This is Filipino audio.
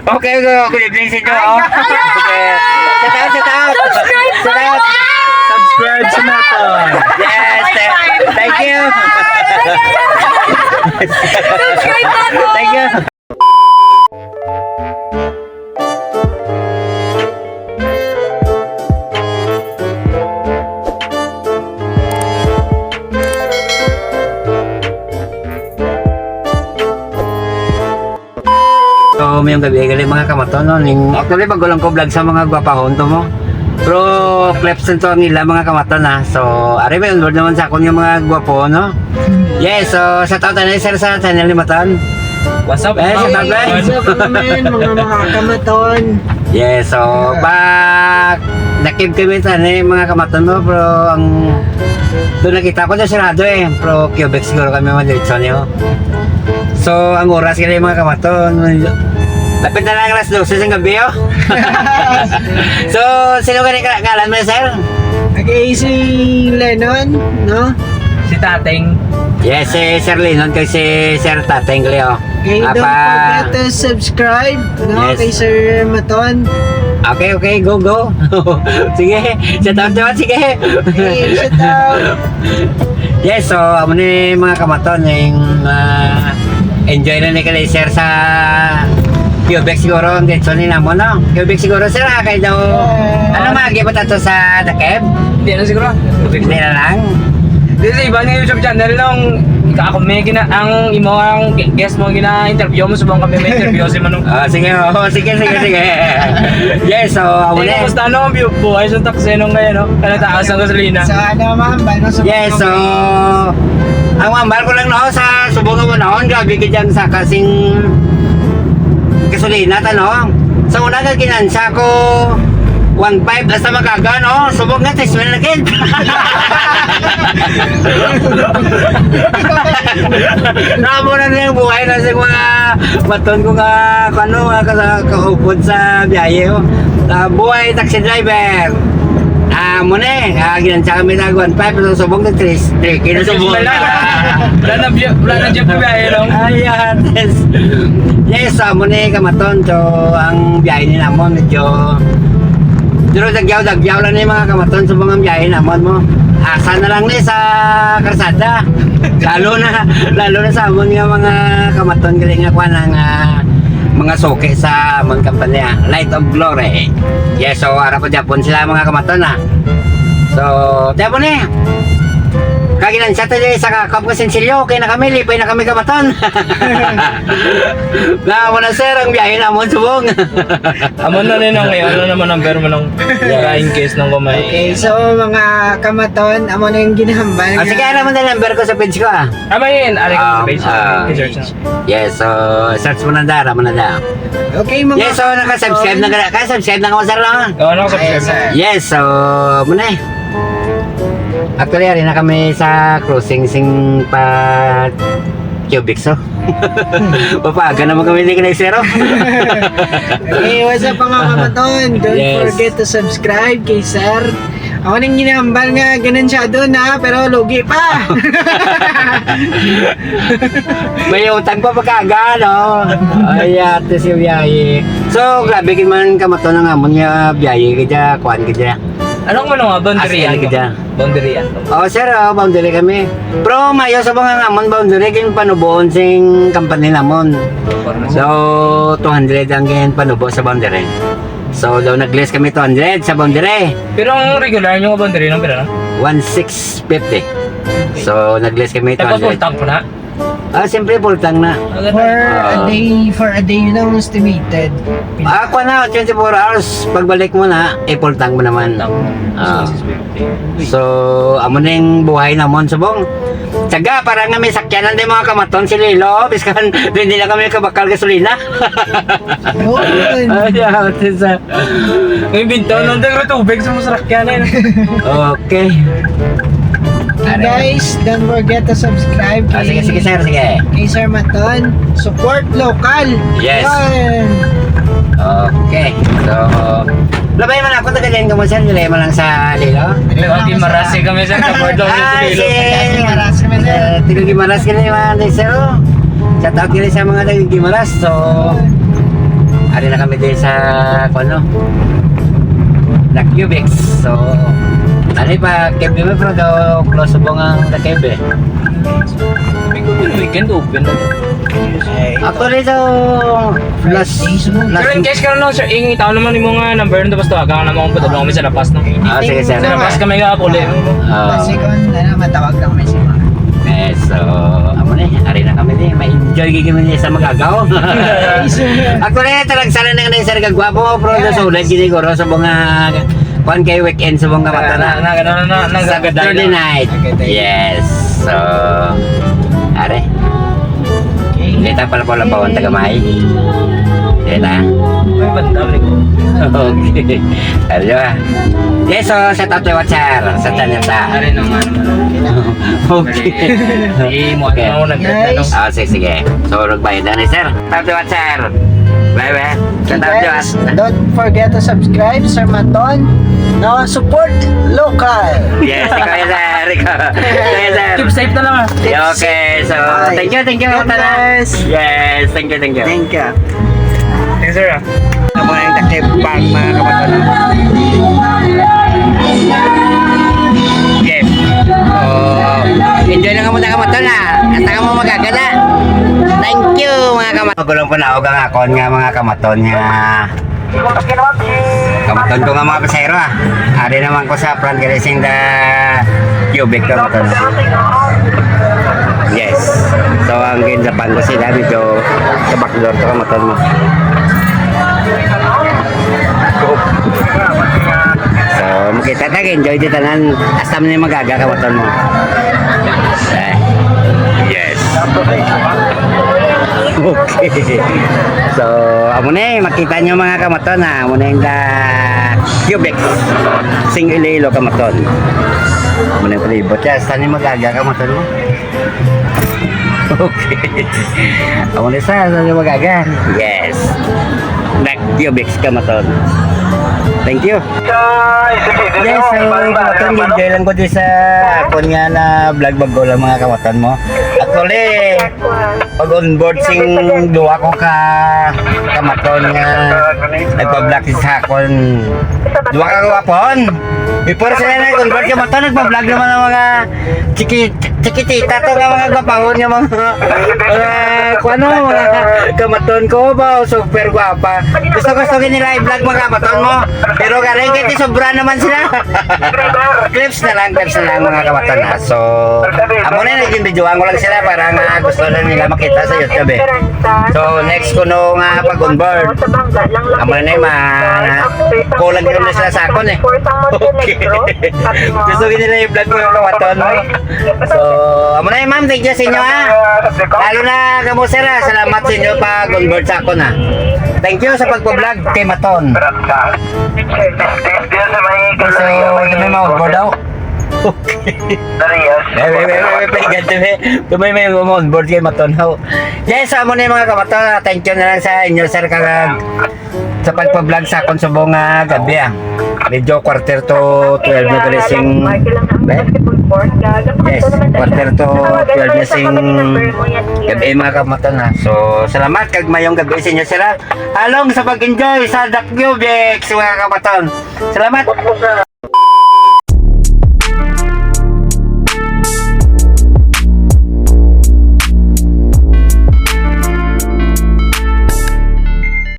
Okay, good evening sa inyo. Sige. Shout out. Subscribe sa Maton. Yes, thank you. Thank you. So, mayong gabi gali mga kamaton no. Actually bago lang ko vlog sa mga gwapahon to mo. Pero clips nito ang ila mga kamaton ha. So, ari may onboard naman sa akong yung mga gwapo no. Yes, so shout out na sir sa channel ni Maton. What's up? Shout out guys. Mga kamaton. Yes, so nakib kami tani mga kamaton mo pero ang doon nakita ko na sirado eh. Pero Quebec siguro kami madiretso niyo. So, ang oras kaya mga kamaton. Lapit na lang alas 12 sa gabi oh. So, sino ka ngalan mo sir? Okay, si Lennon, no? Si Tateng. Yes, si Sir Linon kay si Sir Tateng Leo. Okay, don't forget to subscribe, no? Yes. Kay Sir Maton. Okay, go. Sige, shout out naman, sige. Okay, shout out. Yes, so amo ni mga kamaton yung enjoy na ni kay Sir sa Quebec siguro ang dito ni namo no. Quebec siguro sir kay daw ano magi pa tato sa Dakeb? Hindi na siguro. Hindi na lang. This is iba ng YouTube channel nung ako may ang imo ang guest mo gina-interview mo subong kami may interview si Manong. Sige. Yes, so amo Ay, ni. kamusta no ang buhay sa taxi nung kaya no? Kaya taas ang gasolina. Sa ano ma'am, no? Sa Yes, so ang mambal ko lang no sa subong mo noon grabe ka dyan sa kasing gasolina tanong. Sa una ka kinansya ko 1.5 basta magaga no. Subok nga 6 na agad. Namo na yung buhay na sa mga baton ko nga ano mga kahupod sa biyahe ko. Buhay taxi driver. Muna ginansya kami na 1.5 pero subok na 3 kilo subok. Wala na jeep na biyahe no? Ayan, yes, muna kamaton. So, ang biyahe ni namon medyo dagyaw lang ni mga kamaton sa mga biyahe namon mo. Asa na lang ni sa karsada. Lalo na sa amon nga mga kamaton galing nga kuan ang mga soke sa amon kampanya Light of Glory. Yes, so ara pa Japon sila mga kamaton ha. So, tayo ni. Kaginan siya tayo sa kakap ko Sensilyo, kaya na kami, lipay na kami kamaton. Na na sir, ang biyahe namon subong. Amon na rin ngayon, ano naman ang number mo nung in case nung kumay. Okay, so mga kamaton, amo na yung ginahambal. Sige, naman na number ko sa page ko ah. Tama yun, ari ka sa page. I-search na. Yes, so search mo na dara, Okay, mga Yes, so nakasubscribe na ka, subscribe na ka mo sir lang. Oo, nakasubscribe. Yes, so muna eh. Actually, ari na kami sa cruising sing pa Quebec so. Papaga naman kami hindi ka nagsero. Okay, what's up mga kamaton? Don't Yes. forget to subscribe kay Sir. Ako nang ginahambal nga ganun siya doon ha, pero lugi pa. May utang pa pagkaga, no? Ay, ate si biyahe. So, grabe kin man kamato ng amon nga biyahe kaya kuan kaya. Anong mo nga, boundary As in, yan? Boundary yan. Oh, sir, boundary kami. Pero mayo sa mga amon boundary kin panubuon sing company namon. So, 200 ang kin panubo sa boundary. So, daw nag-less kami 200 sa boundary. Pero ang regular nyo boundary nung pera, no? 1,650. So, nag-less kami Tapos full 200. tank po na? Siyempre, full tank na. For a day lang estimated. Ako na, 24 hours. Pagbalik mo na, full tank mo naman. So, amo na yung buhay namon subong. Tsaga, parang nga may sakyanan din mga kamaton si Lilo. Biskan, hindi na kami kabakal gasolina. Yun. Ay, sa... May binto, nung dagro tubig sa masakyan na yun. Okay. Guys, don't forget to subscribe kay, Sige, sir, sige. kay Sir Maton. Support local. Yes. Yan. Okay. So, labay man ako, taga-diyan ka mo, sir. Nilay mo lang sa Lilo. Hindi marasi kami sa kaport lang yung Si... Lilo. Tiga-gimaras ka na yung mga sir. Shout out kila sa mga taga-gimaras. So, ari na kami din sa ano na Cubics. So ano pa kebe mo pero daw close mo ang na kebe. Weekend open. Actually so last Pero in case ka lang sir, ingin tao naman yung mga number nito basta aga na mga padulong kami sa lapas no. sige sir. Sa lapas kami nga puli. Kasi kung matawag lang may sima. So amo ni ari na kami ni ma-enjoy gigi sa magagaw. Ako rin talagang sana nang sir gagwapo pero sa ulit gini ko sa mga kuan kay weekend sa mga bata na Saturday night. Yes. So are kita pala pala bawang tagamay. Kita. May banda ko. Okay. Ayo. Yes, so sa tatlo watsar sa taneta. Ari naman. Okay. Di mo ano nagtanong. Ah, sige. So nagbayad na ni sir. Tatlo watsar. Bye bye. Sa tatlo Guys, don't forget to subscribe, Sir Maton. No, support local. Yes, ikaw yan sir. Ikaw. Keep safe na lang ah. Yeah, okay, so thank you. God bless. Yes, thank you. Thank you. Thanks sir ah. Ako na yung takip pang mga kapatid. Okay. Enjoy lang muna kamatol ha. At saka mo magagala. Thank you mga kamaton. Magulong po na ang akon nga mga kamaton nga. Kamaton ko nga mga pasayro ha. Ari naman ko sa front racing the Cubic kamaton. Yes. So ang ginsapan ko sila medyo sa backdoor to kamaton mo. So makita tag enjoy di tanan hasta man yung magaga kamaton mo. Yes. Okay. So amo na makita nyo mga kamaton ha. Amo na yung Cubic sing Iloilo kamaton. Amo na yung palibot ya. Hasta yung magaga kamaton mo. Okay. Amo na sa yung magaga. Yes. Cubic kamaton. Thank you. Yes, so kamaton enjoy lang ko di sa akon nga na vlog bago lang mga kamaton mo. Actually, pag on board sing duwa ko ka kamaton nga nagpa-vlog sa akon. Duwa ka gawapon. Before sila nag on board kamaton nagpa-vlog naman ng mga chikitita to nga mga gapahon nga mga kuano mga kamaton ko ba super guwapa. Gusto nila i-vlog mga kamaton mo. Pero galing kiti sobra naman sila. clips na lang mga kamaton ha. So amo na naging videoan ko lang sila para nga gusto na nila makita sa YouTube eh. So next ko no nga pag on board. Amo na kulang din na sila sa akon eh. Okay. Gusto nila i-vlog mga kamaton mo. So amo na ma'am, thank you sa inyo ha. Lalo na kamo sir ha. Salamat sa inyo pag on board sa akon ha. Thank you sa pagpa-vlog kay Maton. So, may ma-onboard daw. Okay. Tumay may ma-onboard kay Maton. Yes, amo na yung mga kamaton. Thank you na lang sa inyo sir kagag sa pagpa-vlog sa akong subong gabi ah. Medyo quarter to 12 na galing yes, quarter to 12 na sing gabi mga kamaton ha. So, salamat kag mayong gabi sa inyo sila. Halong sa pag-enjoy sa Cubic mga kamaton. Salamat.